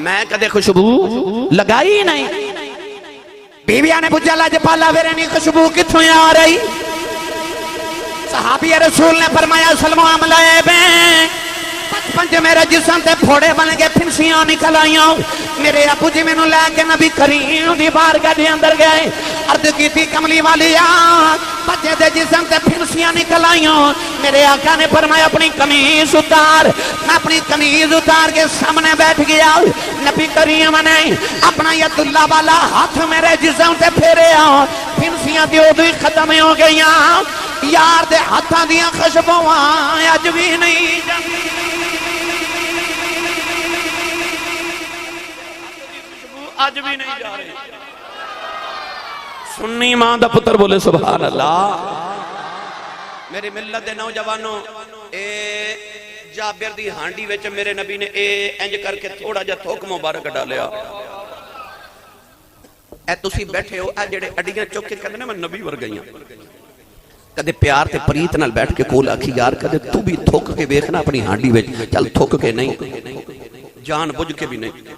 میں کدے خوشبو لگائی نہیں بیویاں نے پوچھا لاجپالا ویرے خوشبو کتھوں آ رہی صحابی رسول نے فرمایا سلم عملہ بین بچپن جو میرے جسم تے پھوڑے بن کے پھنسیاں نکل آئیاں میرے ابو جی میں نو لے کے نبی کریم دی بارگاہ دے اندر گئے عرض کی تھی کملی والی بچے دے جسم تے پھنسیاں نکل آئیاں میرے آقا نے فرمایا اپنی قمیض اتار میں اپنی قمیض اتار کے سامنے بیٹھ گیا نبی کریم نے اپنا ید اللہ والا ہاتھ میرے جسم تے پھیرے پھنسیاں دی ادھو ہی ختم ہو گئیاں یار دے ہاتھاں دیاں خوشبوئاں اج بھی نہیں جاندی آج بھی نہیں جا رہی سنی ماں دا پتر بولے سبحان اللہ میری ملت دے نوجوانوں جابر دی ہانڈی ویچ میرے نبی نے انج کر کے تھوڑا جا تھوک مبارک ڈالیا اے تسی بیٹھے ہو اے جڑے اڈیاں چوک کے کہنے میں نبی ور گئیاں کدے پیار تے پریت نال بیٹھ کے کول آکھی یار کدے تو بھی تھوک کے بیکھنا اپنی ہانڈی ویچ چل تھوک کے نہیں جان بجھ کے بھی نہیں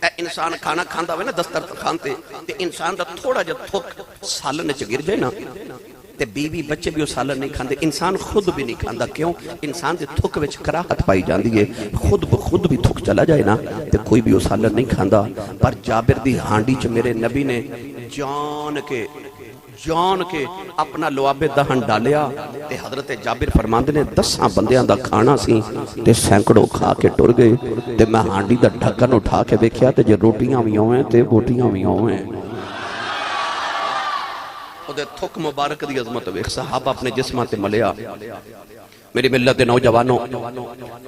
اے انسان کھانا کھاندا ہوئے نا دستر کھانتے تے انسان دا تھوڑا جا تھوک سالن چ گر جائے نا تے بیوی بچے بھی وہ سالن نہیں کھاندے انسان خود بھی نہیں کھاندا کیوں انسان دے تھوک وچ کراہت پائی جاندی ہے خود بخود بھی تھوک چلا جائے نا تے کوئی بھی وہ سالن نہیں کھاندا پر جابر دی ہانڈی چ میرے نبی نے جان کے اپنا لوابے دہن ڈالیا تے حضرت جابر فرماندے نے 10 بندیاں دا کھانا سی تے سینکڑوں کھا کے ٹر گئے تے میں ہانڈی دا ڈھکن اٹھا کے دیکھیا تے جے روٹیاں بھی ہوئیں تے بوٹیاں بھی ہوئیں او دے تھک مبارک دی عظمت ویکھ صحابہ اپنے جسماں تے ملیا میری ملت دے نوجوانوں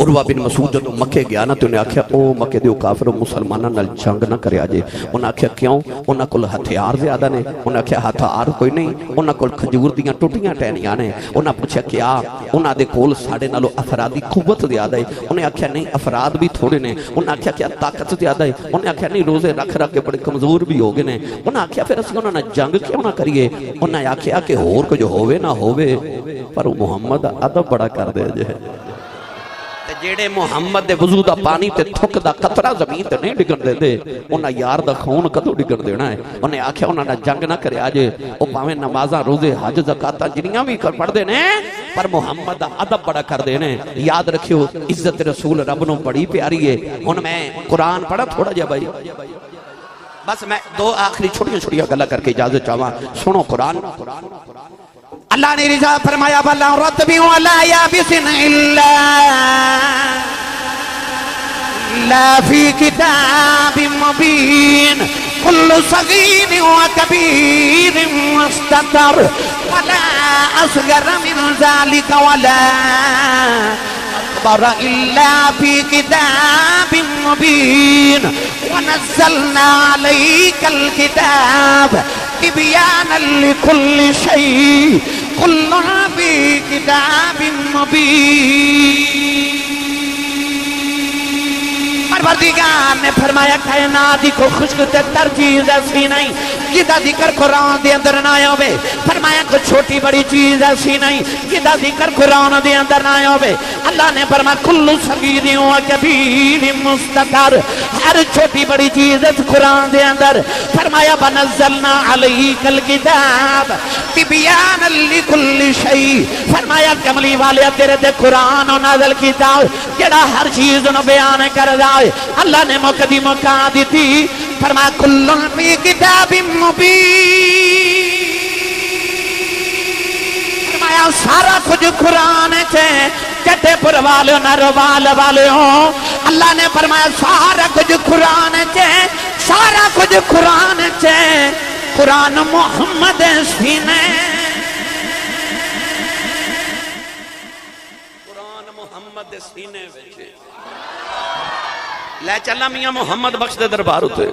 عروہ بن مسعود جدو مکے گیا نا تو انہیں آکھیا او مکے دیو کافر و مسلمانہ نال جنگ نہ کرے آجے انہیں آکھیا کیوں انہیں کل ہتھیار زیادہ نے انہیں آکھیا ہتھیار کوئی نہیں انہیں کل کھجور دیاں ٹوٹیاں ٹہنیاں نے انہیں پوچھا کیا انہیں دے کول ساڑے نالو افرادی قوت زیادہ ہے انہیں آکھیا نہیں افراد بھی تھوڑے نے انہیں آکھیا کیا طاقت زیادہ ہے انہیں آکھیا نہیں روزے رکھ رکھ کے بڑے کمزور بھی ہو گئے نے انہیں آکھیا پھر اسی انہیں جنگ کیوں نہ کریے انہیں آکھیا کہ ہور کو جو ہوئے نہ ہوئے پر محمد ادب بڑا کر دے جے جیڑے محمد دے وضو دا پانی تے تھک دا قطرہ زمین تے نہیں ڈگن دے دے انہاں یار دا خون کدو ڈگن دینا ہے انہیں آکھیا انہاں نہ جنگ نہ کرے آجے او پاویں نمازاں روزے حج زکاتاں جنیاں بھی پڑھ دے نے پر محمد دا ادب بڑا کر دے نے یاد رکھیو عزت رسول رب نو بڑی پیاری ہے ہن میں قرآن پڑھا تھوڑا جا بھائی بس میں دو آخری چھوٹیاں چھوٹیاں گلا کر کے اجازت چاہواں سنو قرآن اللہ نے رضا فرمایا وَلَا رَتْبٍ وَلَا يَابِسٍ إِلَّا فِي كِتَابٍ مُبِينٍ كُلُّ صَغِيرٍ وَكَبِيرٍ مُسْتَطَرٍ وَلَا أَصْغَرَ مِنْ ذَلِكَ وَلَا أكبر إلا في كتاب مبين ونزلنا عليك الكتاب تبيانا لكل شيء کل فی کتاب مبین۔ پروردگار نے فرمایا کائنات کو خشک تے تر چیز ایسی نہیں جدا ذکر قرآن دے اندر نہ ہوئے۔ فرمایا کوئی چھوٹی بڑی چیز ایسی نہیں جدا ذکر قرآن دے اندر نہ ہوئے۔ اللہ نے فرمایا کل صغیر و کبیر مستقر، ہر چھوٹی بڑی چیز اس قرآن دے اندر۔ فرمایا بنزلنا علیک الکتاب تبیانا لکل شیء، فرمایا کملی والے تیرے تے قرآن و نازل کتاب جڑا ہر چیز نو بیان کر رہا ہے۔ اللہ نے مقدی مکا دیتی، فرمایا کل فی کتاب مبین، فرمایا سارا کچھ قرآن چھے، چٹے پر والے نرو والے ہوں۔ اللہ نے فرمایا سارا کچھ قرآن چھے، سارا کچھ قرآن چھے، قرآن محمد سینے، قرآن محمد سینے بیچے۔ لے چلا میاں محمد بخش دے دربار ہوتے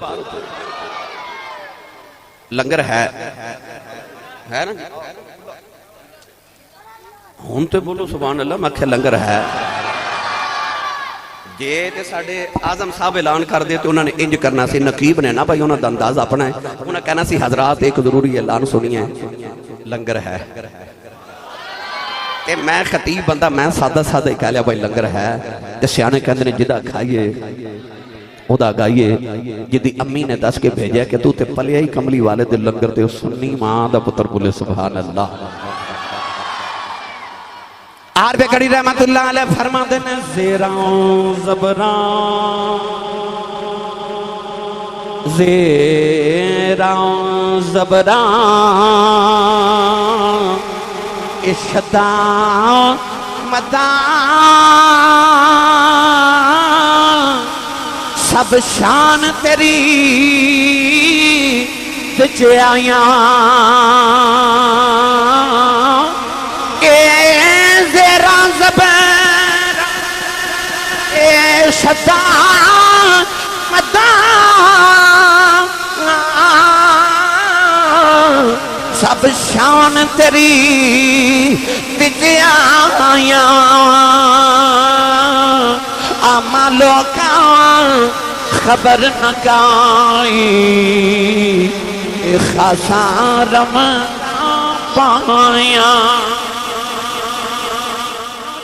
لنگر ہے نا ہون تے بولو سبحان اللہ، میں کہے لنگر ہے جے تے ساڑھے آزم صاحب اعلان کر دے تو انہوں نے انج کرنا سی، نقیب نے نا بھائی انہوں نے انداز اپنا ہے، انہوں نے کہنا سی حضرات ایک ضروری اعلان سنی ہے، لنگر ہے۔ تے میں خطیب بندہ میں سادہ ہی کہہ لیا بھائی لنگر ہے، تے سیانے کہندے نے جدہ کھائیے ادا گائیے، جدی امی نے دس کے بھیجیا کہ تو تے پلیا ہی کملی والے دے لنگر تے سنی ماں دا پتر بولے سبحان اللہ۔ آر بے کڑی رحمت اللہ علیہ فرما دینے زیران زبران زیران زبران اشدان مدان سب شان تیری وچ آیاں اے زیران زبران اے شدان مدان سب شان تیری وچ آیاں آما لوکاں خبر نہ کائی خاصا رمضان پایا۔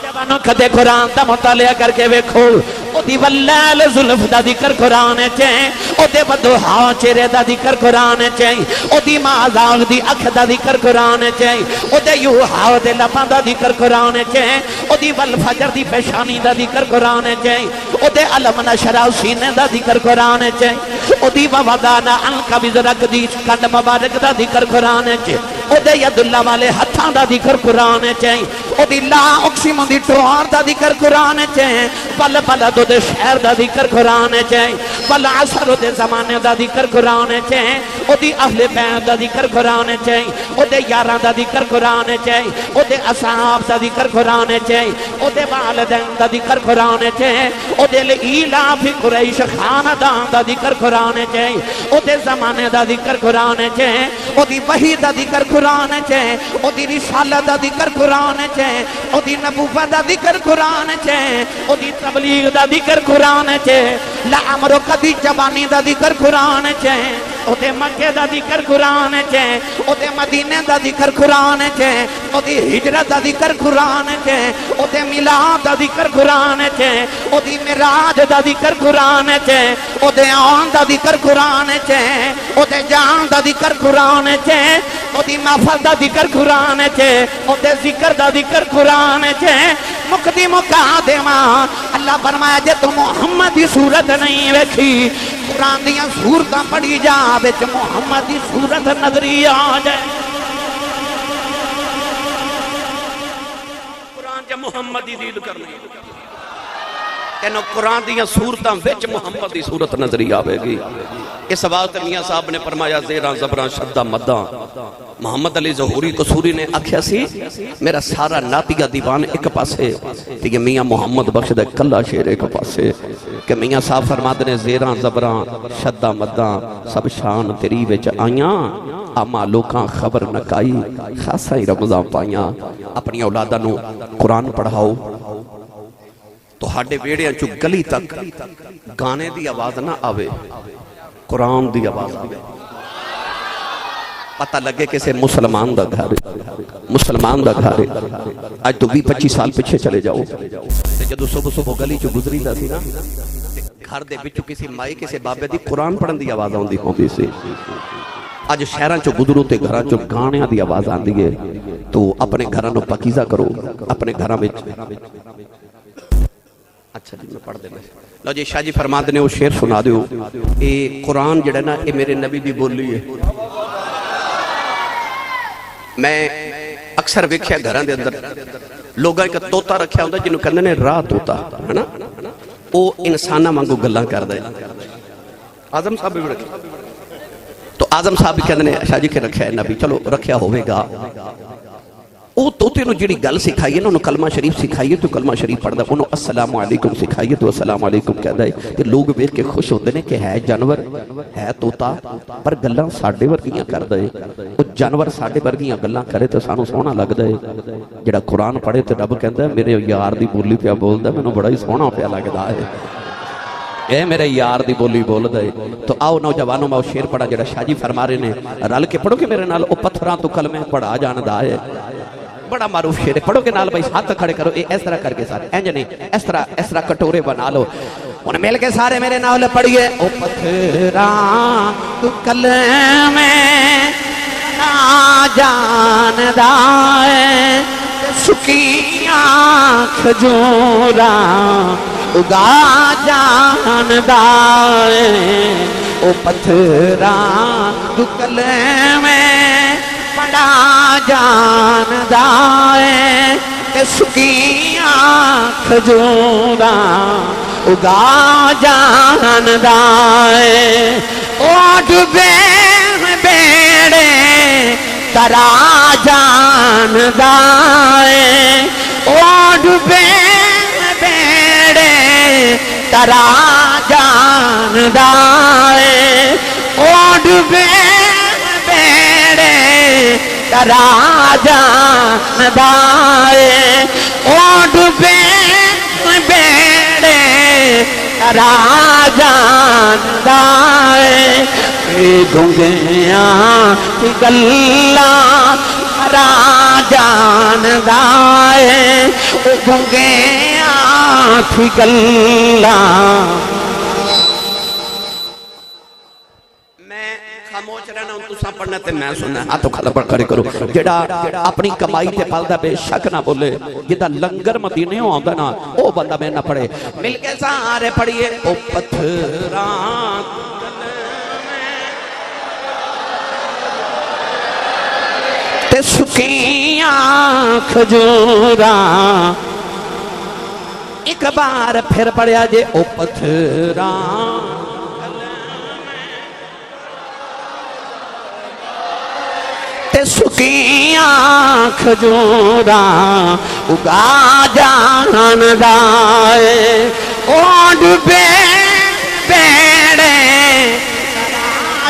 جبانو کدے قرآن دا مطالعہ کر کے ویکھو، او دی واللیل ظلف دا ذکر قرآن چیں، او دے بدوہا چہرے دا ذکر قرآن چیں، او دی مازاغ دی اکھ دا ذکر قرآن چیں، او دے یوہا دے لفاں دا ذکر قرآن چیں، او دی والفجر دی پیشانی دا ذکر قرآن چیں، او دے علم نشرہ سینے دا ذکر قرآن چیں، او دی ووضانا عنک وزرک دی کنڈ مبارک دا ذکر قرآن چیں، او دے ید اللہ والے ہتھاں دا ذکر قرآن چیں، او دی لا اقسم دی ٹوار دا ذکر قرآن چیں، بل بلد دے شہر دا ذکر قرآن چیں، بل عصر دے زمانے دا ذکر قرآن چیں، او دی اہل بیت دا ذکر قرآن چیں، او دے یاراں دا ذکر قرآن چیں، او دے اصحاب دا ذکر قرآن چیں، او دے والدین دا ذکر قرآن چیں، او دے لإیلاف قریش خاندان دا ذکر قرآن چیں، او دے زمانے دا ذکر قرآن چیں، او دی وحی دا ذکر قرآن چیں، او دی رسالت دا ذکر قرآن چیں، او دی نبوت دا ذکر قرآن چیں، او دی تبلیغ دا ذکر قرآن چیں، لعمرو قدی جوانی دا ذکر قرآن چیں، او دے مکہ دا ذکر قرآن چیں، او دے مدینہ دا ذکر قرآن چیں، او دی ہجرت دا ذکر قرآن چیں، او دے میلاد دا ذکر قرآن چیں، او دی معراج دا ذکر قرآن چیں، او دے آن دا ذکر قرآن چیں، او دے جان دا ذکر قرآن چیں، او دی محفل دا ذکر قرآن چیں، او دے ذکر دا ذکر قرآن چیں۔ مقدی مقادمہ اللہ فرمایا جے تو محمد دی صورت نہیں ویکھی، قرآن دیاں صورتاں پڑھی جا وچ محمد دی صورت نظری آ جائے۔ قرآن جے محمد دی دید کرنی تینو قرآن دیاں صورتاں وچ محمد دی صورت نظری آوے گی۔ اس واسطے میاں صاحب نے فرمایا زیراں زبراں شدہ مداں محمد علی ظہوری قصوری نے آکھیا سی میرا سارا ناتیہ دیوان ایک پاسے کہ میاں محمد بخش دے کلا شیر ایک پاسے کہ میاں صاحب فرماتے نے زیراں زبراں شدہ مداں سب شان تیری وچ آیاں آما لوکاں خبر نکائی خاصا ہی رمضان پائیاں اپنی اولادہ نو قرآن پڑھاؤ تو ہاڈے ویڑیاں چو گلی تک گانے دی آواز نہ آوے قرآن دی آواز آوے پتہ لگے کسے مسلمان دا گھر مسلمان دا گھر آج تو 20-25 سال پیچھے چلے جاؤ جدو صبح صبح گلی چو گزری دا سی نا گھر دے بچو کسی مائی کسی بابے دی قرآن پڑھن دی آواز آن دی ہوندی سی آج شہران چو گزرو تے گھران چو گانیاں دی آواز آن دی ہے تو اپنے گھران نو پاکیزہ کرو اپنے گھران میں اچھا جی میں پڑھ دے میں لو جی شاہ جی فرما دینے وہ شعر سنا دیو اے قرآن جڑا نا اے میرے نبی دی بولی ہے میں اکثر ویکھیا گھران دے اندر لوگاں کا توتا رکھیا ہوندہ جنہوں کہنے نے راہ توتا ہے نا او انسانہ مانگو گلہ کر دے آزم صاحب بھی رکھیا تو آزم صاحب بھی کہنے نے شاہ جی کے رکھیا ہے نبی چلو رکھیا ہوئے گا او توتے نو جڑی گل سکھائیے نا انہوں کلمہ شریف سکھائیے تو کلمہ شریف پڑھ دا انہوں السلام علیکم سکھائیے تو السلام علیکم کہہ دائے کہ لوگ بیٹھ کے خوش ہوتے ہیں کہ ہے جانور ہے توتا پر گلاں ساڑھے ورگیاں کر دائے وہ جانور ساڑھے ورگیاں گلاں کرے تو سانو سونا لگ دائے جڑا قرآن پڑھے تو رب کہتا ہے میرے یار دی بولی پہ بول دا میں نے بڑا ہی سونا پہ لگ دا ہے اے میرے یار دی بولی بول دائے تو آؤ نوجوانوں میں وہ شیر پڑھا جڑا شاہ جی فرما رہے نے رل کے پڑھو کہ میرے نال او پتھران تو کلمیں پڑھا جان دا ہے بڑا معروف شیر ہے پڑھو کے نال بھائی ہاتھ کھڑے کرو اس طرح کر کے سارے اینج نہیں اس طرح کٹورے بنا لو انہیں مل کے سارے میرے نال پڑھئے او پتھران تو کلمیں نا جان دائے سکیاں کھجورا اگا جان دائے او پتھران تو کلمیں پڑا جان دائے کہ سکیاں کھجورا اگا جان دائے اوڈ بیڑے ترا جان دائے اوڈ بیڑے ترا جان دائے اوڈ ترا جان دائے اوڈ بیڑے ترا جان دائے اے گنگیاں کی گلاں ترا جان دائے اے گنگیاں کی گلاں خاموش رہنا ان تساں پڑھنا تے میں سننا ہاتھوں کھلا پڑھ کھڑے کرو جڑا اپنی کمائی تے پالدا بے شک نہ بولے جدا لنگر مدینے ہو آندا نا او بندہ میں نہ پڑھے مل کے سارے پڑھیے او پتھران تے سکیاں کھجورا ایک بار پھر پڑھیا جے او پتھران سکیاں کھجورا اگا جان دائے اوڈ بیڑے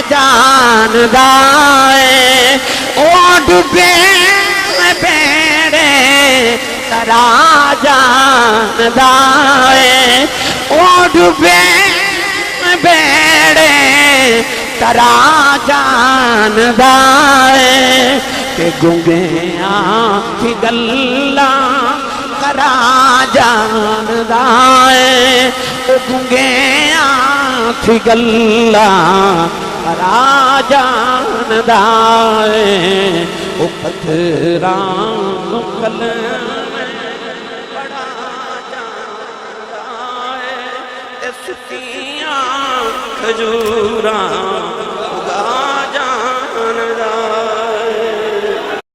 ترا جان دائے اوڈ بیڑے ترا جان دائے اوڈ بیڑے ترا جان دائے کہ گنگیاں کی گلاں ترا جان دائے گنگیاں کی گلاں ترا جان دائے او پتھران کلمیں پڑا جان دائے سکیاں کھجوراں